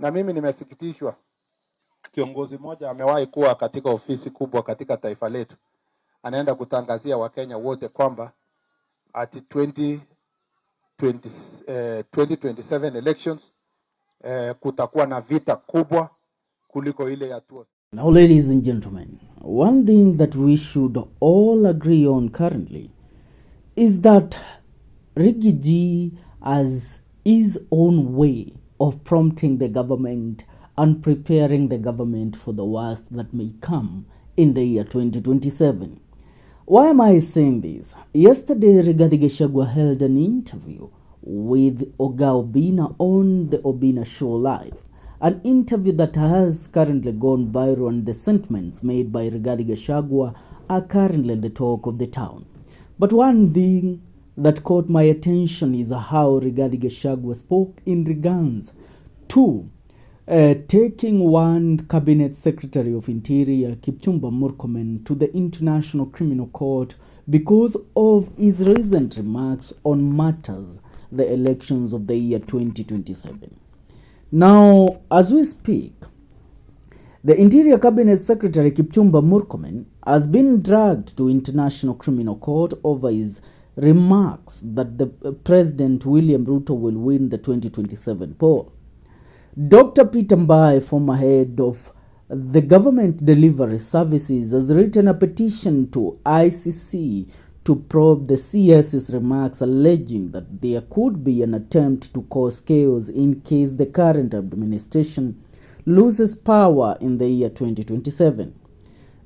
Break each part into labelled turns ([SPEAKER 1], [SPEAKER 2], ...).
[SPEAKER 1] Na mimi nimesikitishwa, kiongozi mmoja amewahi kuwa katika ofisi kubwa katika taifa letu, anaenda kutangazia Wakenya wote kwamba at 2027 elections kutakuwa na vita kubwa kuliko ile ya tuo.
[SPEAKER 2] Now, ladies and gentlemen, one thing that we should all agree on currently is that Rigathi has his own way of prompting the government and preparing the government for the worst that may come in the year 2027. Why am I saying this? Yesterday, Rigathi Gachagua held an interview with Oga Obina on the Obina Show Live. An interview that has currently gone viral, and the sentiments made by Rigathi Gachagua are currently the talk of the town. But one thing that caught my attention is how Rigathi Gachagua spoke in regards to taking one Cabinet Secretary of Interior, Kipchumba Murkomen, to the International Criminal Court because of his recent remarks on matters, the elections of the year 2027. Now, as we speak, the Interior Cabinet Secretary Kipchumba Murkomen has been dragged to International Criminal Court over his remarks that the President William Ruto will win the 2027 poll. Dr. Peter Mbai, former head of the Government Delivery Services, has written a petition to ICC to probe the CS's remarks, alleging that there could be an attempt to cause chaos in case the current administration loses power in the year 2027.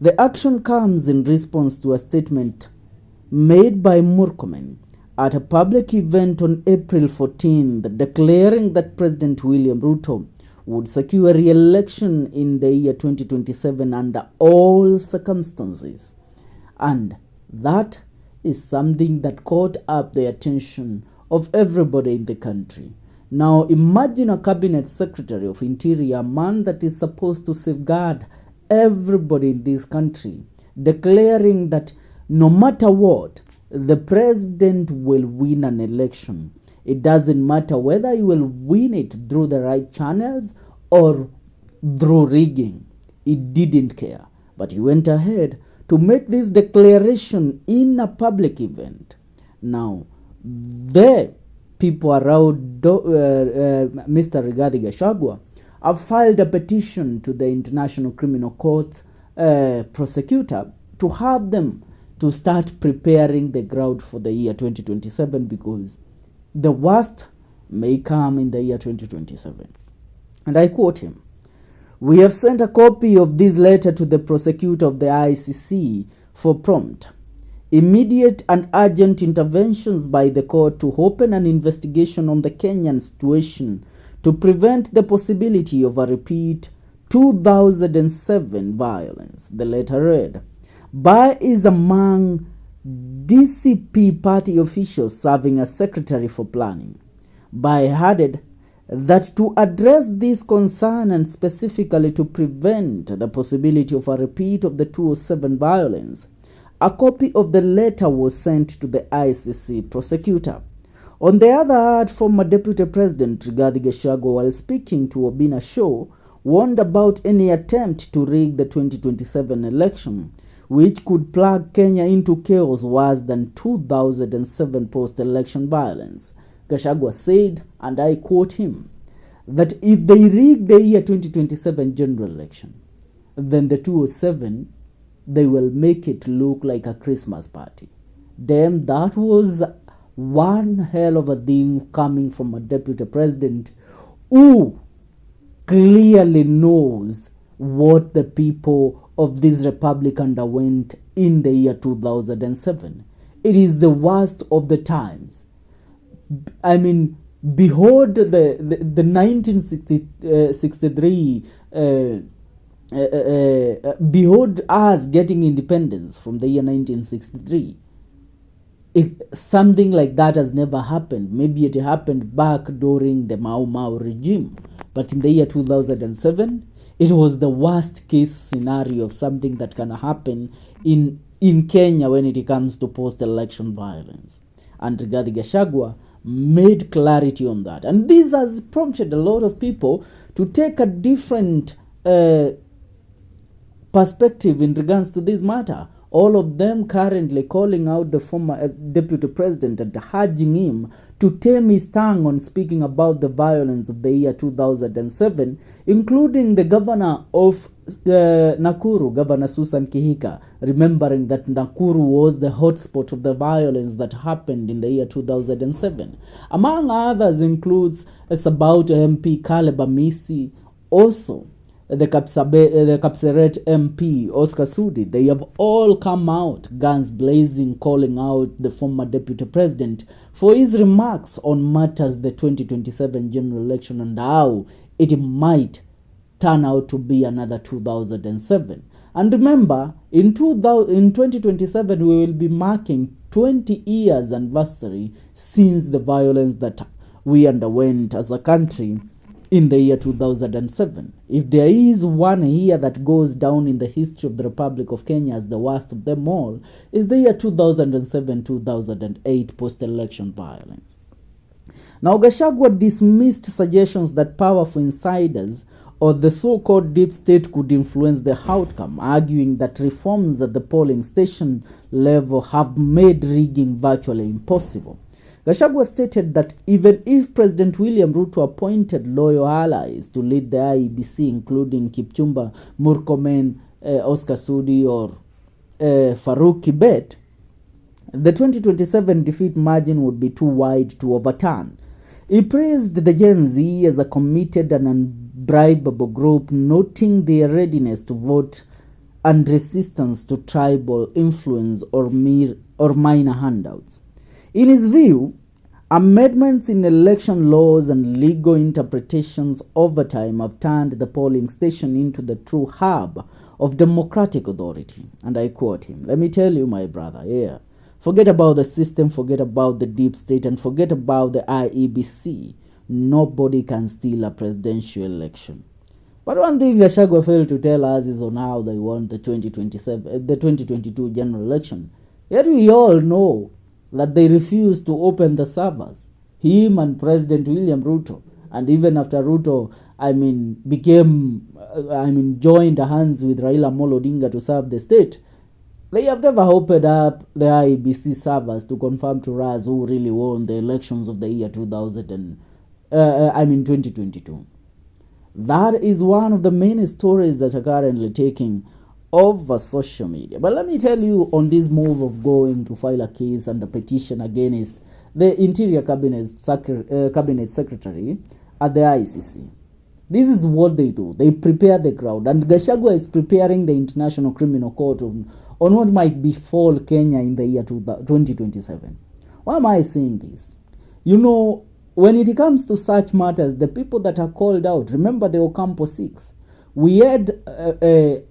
[SPEAKER 2] The action comes in response to a statement made by Murkomen at a public event on April 14, declaring that President William Ruto would secure re-election in the year 2027 under all circumstances. And that is something that caught up the attention of everybody in the country. Now imagine a Cabinet Secretary of Interior, a man that is supposed to safeguard everybody in this country, declaring that no matter what, the president will win an election. It doesn't matter whether he will win it through the right channels or through rigging. He didn't care. But he went ahead to make this declaration in a public event. Now, the people around Mr. Rigathi Gachagua have filed a petition to the International Criminal Court prosecutor to have them to start preparing the ground for the year 2027, because the worst may come in the year 2027. And I quote him, "We have sent a copy of this letter to the prosecutor of the ICC for prompt, immediate and urgent interventions by the court to open an investigation on the Kenyan situation to prevent the possibility of a repeat 2007 violence." The letter read. Bai is among DCP party officials serving as secretary for planning. Bai added that to address this concern and specifically to prevent the possibility of a repeat of the 2007 violence, a copy of the letter was sent to the ICC prosecutor. On the other hand, former Deputy President Rigathi Gachagua, while speaking to Obina Show, warned about any attempt to rig the 2027 election, which could plug Kenya into chaos worse than 2007 post-election violence. Gachagua said, and I quote him, that if they rig the year 2027 general election, then the 2007, they will make it look like a Christmas party. Damn, that was one hell of a thing coming from a deputy president who clearly knows what the people of this republic underwent in the year 2007. It is the worst of the times. I mean, behold the 1963, behold us getting independence from the year 1963. If something like that has never happened, maybe it happened back during the Mau Mau regime, but in the year 2007, it was the worst case scenario of something that can happen in Kenya when it comes to post-election violence. And Rigathi Gachagua made clarity on that. And this has prompted a lot of people to take a different perspective in regards to this matter. All of them currently calling out the former deputy president and urging him to tame his tongue on speaking about the violence of the year 2007, including the governor of Nakuru, Governor Susan Kihika, remembering that Nakuru was the hotspot of the violence that happened in the year 2007. Among others includes Sabauti MP Caleb Amisi, also the Kapseret MP Oscar Sudi. They have all come out, guns blazing, calling out the former deputy president for his remarks on matters the 2027 general election and how it might turn out to be another 2007. And remember, in 2027 we will be marking 20 years anniversary since the violence that we underwent as a country in the year 2007. If there is one year that goes down in the history of the Republic of Kenya as the worst of them all, is the year 2007-2008 post-election violence. Now, Gachagua dismissed suggestions that powerful insiders or the so-called deep state could influence the outcome, arguing that reforms at the polling station level have made rigging virtually impossible. Gachagua stated that even if President William Ruto appointed loyal allies to lead the IEBC, including Kipchumba Murkomen, Oscar Sudi, or Farouk Kibet, the 2027 defeat margin would be too wide to overturn. He praised the Gen Z as a committed and unbribable group, noting their readiness to vote and resistance to tribal influence or minor handouts. In his view, amendments in election laws and legal interpretations over time have turned the polling station into the true hub of democratic authority. And I quote him, "Let me tell you, my brother, forget about the system, forget about the deep state, and forget about the IEBC. Nobody can steal a presidential election." But one thing Gachagua failed to tell us is on how they won the 2022 general election. Yet we all know that they refused to open the servers. Him and President William Ruto, and even after Ruto, joined hands with Raila Amolo Odinga to serve the state, they have never opened up the IEBC servers to confirm to us who really won the elections of the year 2022. That is one of the many stories that are currently taking over social media. But let me tell you on this move of going to file a case and a petition against the Interior Cabinet Secretary at the ICC. This is what they do. They prepare the crowd. And Gachagua is preparing the International Criminal Court on what might befall Kenya in the year 2027. Why am I saying this? You know, when it comes to such matters, the people that are called out, remember the Ocampo 6. We had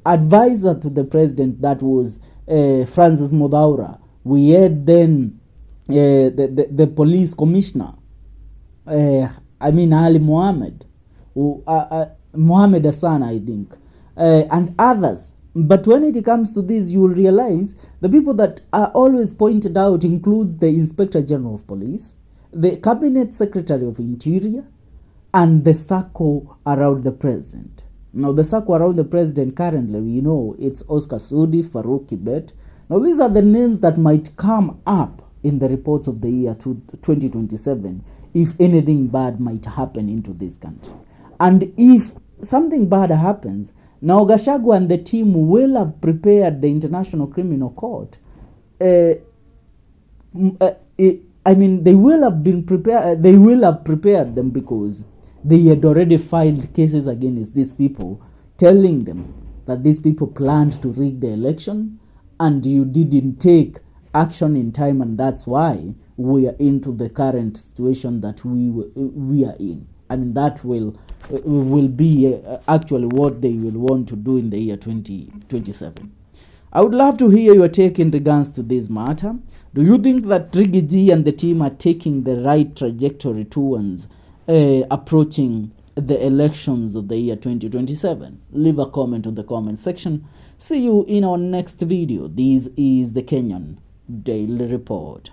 [SPEAKER 2] advisor to the president that was Francis Modhaura. We had then the police commissioner, Ali Mohammed, Mohammed Hassan, I think, and others. But when it comes to this, you will realize the people that are always pointed out includes the Inspector General of Police, the Cabinet Secretary of Interior, and the circle around the president. Now, the circle around the president currently, we know it's Oscar Sudi, Farouk Kibet. Now, these are the names that might come up in the reports of the year 2027 if anything bad might happen into this country. And if something bad happens, now Gachagua and the team will have prepared the International Criminal Court. They will have been prepared. They will have prepared them because they had already filed cases against these people, telling them that these people planned to rig the election and you didn't take action in time, and that's why we are into the current situation that we are in. That will be actually what they will want to do in the year 2027. I would love to hear your take in regards to this matter. Do you think that Rigathi and the team are taking the right trajectory towards approaching the elections of the year 2027? Leave a comment on the comment section. See you in our next video. This is the Kenyan Daily Report.